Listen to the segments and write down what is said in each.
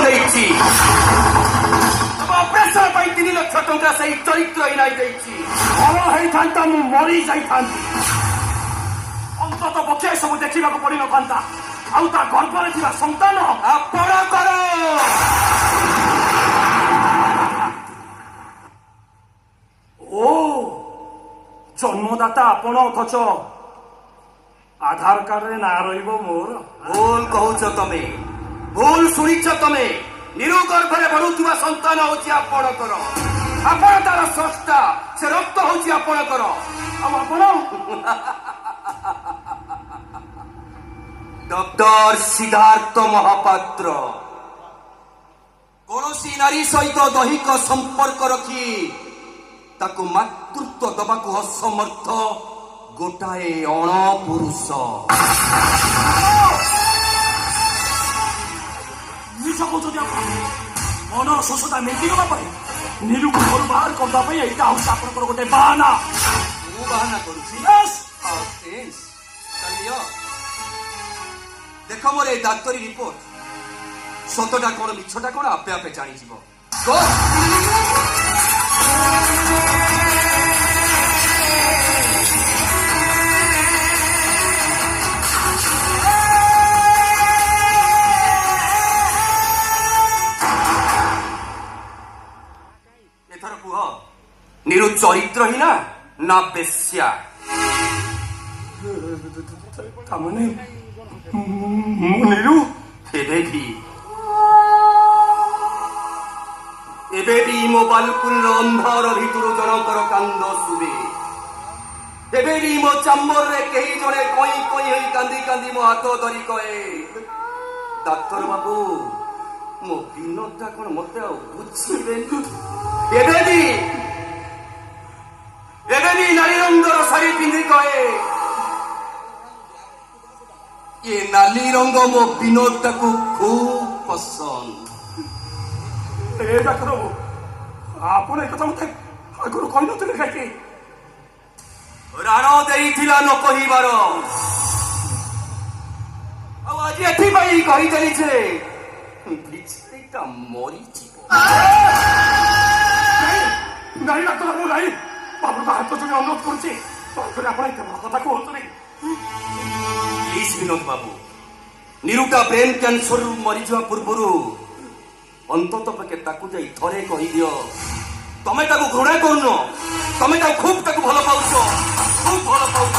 ଦେଇଛି ଅପରେସନ ପାଇଁ 3 ଲକ୍ଷ ଟଙ୍କା ସେଇ ଚରିତ୍ରହୀନାଇ ଦେଇଛି। ଭଲ ହେଇଥାନ୍ତା ମୁଁ ମରି ଯାଇଥାନ୍ତି। ଅନ୍ତତଃ ପକ୍ଷେ ସବୁ ଦେଖିବାକୁ ପଡିନଥାନ୍ତା। ଆଉ ତା ଗର୍ଭରେ ଥିବା ସନ୍ତାନ ଆପଣଙ୍କର ଓ ଜନ୍ମଦାତା ଆପଣ, ଅଥଚ ଆଧାର କାର୍ଡରେ ନାଁ ରହିବ ମୋର। ଭୁଲ କହୁଛ ତମେ, ଭୁଲ ଶୁଣିଛ ତମେ। ନିରୁ ଗର୍ଭରେ ବଢୁଥିବା ସନ୍ତାନ ହଉଛି ଆପଣଙ୍କର। ଆପଣ ତାର ସ୍ରଷ୍ଟା, ସେ ରକ୍ତ ହଉଛି ଆପଣଙ୍କର। ଆଉ ଆପଣ ଡକ୍ଟର ସିଦ୍ଧାର୍ଥ ମହାପାତ୍ର କୌଣସି ନାରୀ ସହିତ ଦୈହିକ ସମ୍ପର୍କ ରଖି ତାକୁ ମାତୃତ୍ୱ ଦେବାକୁ ଅସମର୍ଥ ଗୋଟାଏ ଅଣପୁରୁଷ। ମିଛ କହୁଛନ୍ତି ଆପଣ। ମନର ଶୋଷତା ମେଣ୍ଟିଗଲା ପରେ ନିରୁକୁ ଘରୁ ବାହାର କରିବା ପାଇଁ ଏଇଟା ହଉଛି ଆପଣଙ୍କର ଗୋଟେ ବାହାନା। ମୁଁ ବାହାନା କରୁଛି? Yes! ଚାଲିଅ ଦେଖ ମୋର এই ଡାକ୍ତରୀ ରିପୋର୍ଟ। ସତଟା କଣ ମିଛଟା କଣ ଆପେ ଆପେ ଜାଣିଯିବ। ଏଥର କୁହ, ନିରୁ ଚରିତ୍ରହୀନା ନା ବେଶ୍ୟା? ତାମାନେ ମୁଁ ନିରୁ ଏବେ ବି ମୋ ବାଲକୁନିର ଅନ୍ଧାର ଭିତରୁ ଜଣଙ୍କର କାନ୍ଦ ଶୁଭେ। ଏବେ ବି ମୋ ଚାମ୍ବରରେ କେହି ଜଣେ କଇଁ କଇଁ ହୋଇ କାନ୍ଦି କାନ୍ଦି ମୋ ହାତ ଧରି କହେ, ଡାକ୍ତର ବାବୁ ମୋ ବିନୋଦଟା କଣ ମତେ ଆଉ ବୁଝିବେନି? ଏବେ ବି ନାରୀ ରଙ୍ଗର ଶାଢୀ ପିନ୍ଧି କହେ, ଏ ନାଲି ରଙ୍ଗ ମୋ ବିନୋଦଟାକୁ ଖୁବ୍ ପସନ୍ଦ। ଏ ଡାକ୍ତର ବାବୁ, ଆପଣ ଏ କଥା ମତେ ଆଗରୁ କହିନଥିଲେ କାହିଁକି? ରାଣ ଦେଇଥିଲା ନ କହିବାର। ଆଉ ଆଜି ଏଥିପାଇଁ କହିଦେଲି ଯେ ବିଛେଇଟା ମରିଯିବ। ନାଇଁ ଡାକ୍ତର ବାବୁ, ନାଇଁ। ବାବୁଙ୍କ ହାତ ଯୋଡ଼ି ଅନୁରୋଧ କରୁଛି, ଦୟାକରି ଆପଣ ଏତେ ବଡ଼ କଥା କୁହନ୍ତୁନି। ପ୍ଲିଜ ବିନୋଦ ବାବୁ, ନିରୁଟା ବ୍ରେନ୍ କ୍ୟାନ୍ସରରୁ ମରିଯିବା ପୂର୍ବରୁ ଅନ୍ତତଃ ପକ୍ଷେ ତାକୁ ଯାଇ ଥରେ କହିଦିଅ ତମେ ତାକୁ ଘୃଣା କରୁନ, ତମେ ତାକୁ ଖୁବ୍ ତାକୁ ଭଲ ପାଉଛ, ଖୁବ୍ ଭଲ ପାଉଛ।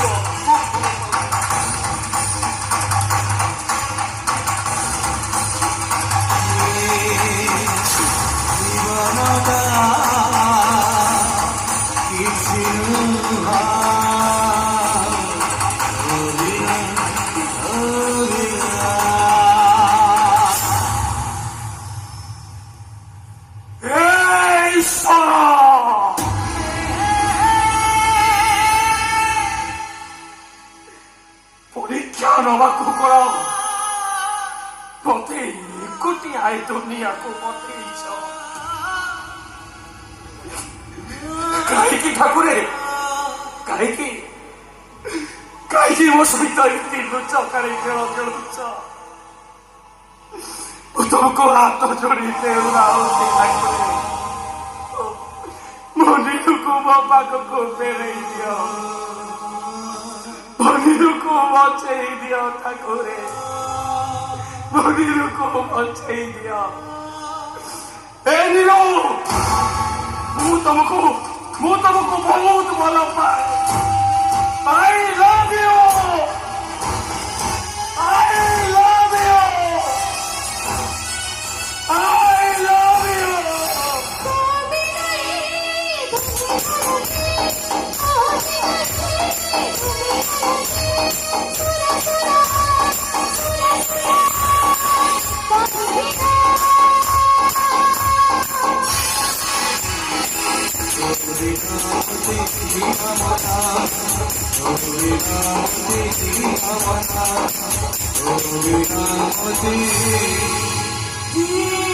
ପରୀକ୍ଷା ନବାକୁ କର। ମତେ ଏକୁଟିଆ ଏ ଦୁନିଆକୁ ବତେଇଛ କାହିଁକି ଠାକୁରେ? କାହିଁକି କାହିଁକି ମୋ ସହିତ ଏମିତି ଲୁଚ କାଳି ଖେଳ ଖେଳୁଛ? ତମକୁ ହାତ ଯୋଡ଼ି ଦେଉନାହୁଛି ଠାକୁରେ। ମୋ ନିରୁକୁ ମୋ ପାଖକୁ ଫେରେଇ ଦିଅ, ମୋ ନିରୁକୁ ବଞ୍ଚେଇ ଦିଅ ଠାକୁରେ, ମୋ ନିରୁକୁ ବଞ୍ଚେଇ ଦିଅ। ଏ ନିରୁ, ମୁଁ ତମକୁ ବହୁତ ଭଲ ପାଏ। I love you! I love you! I love you! Oh,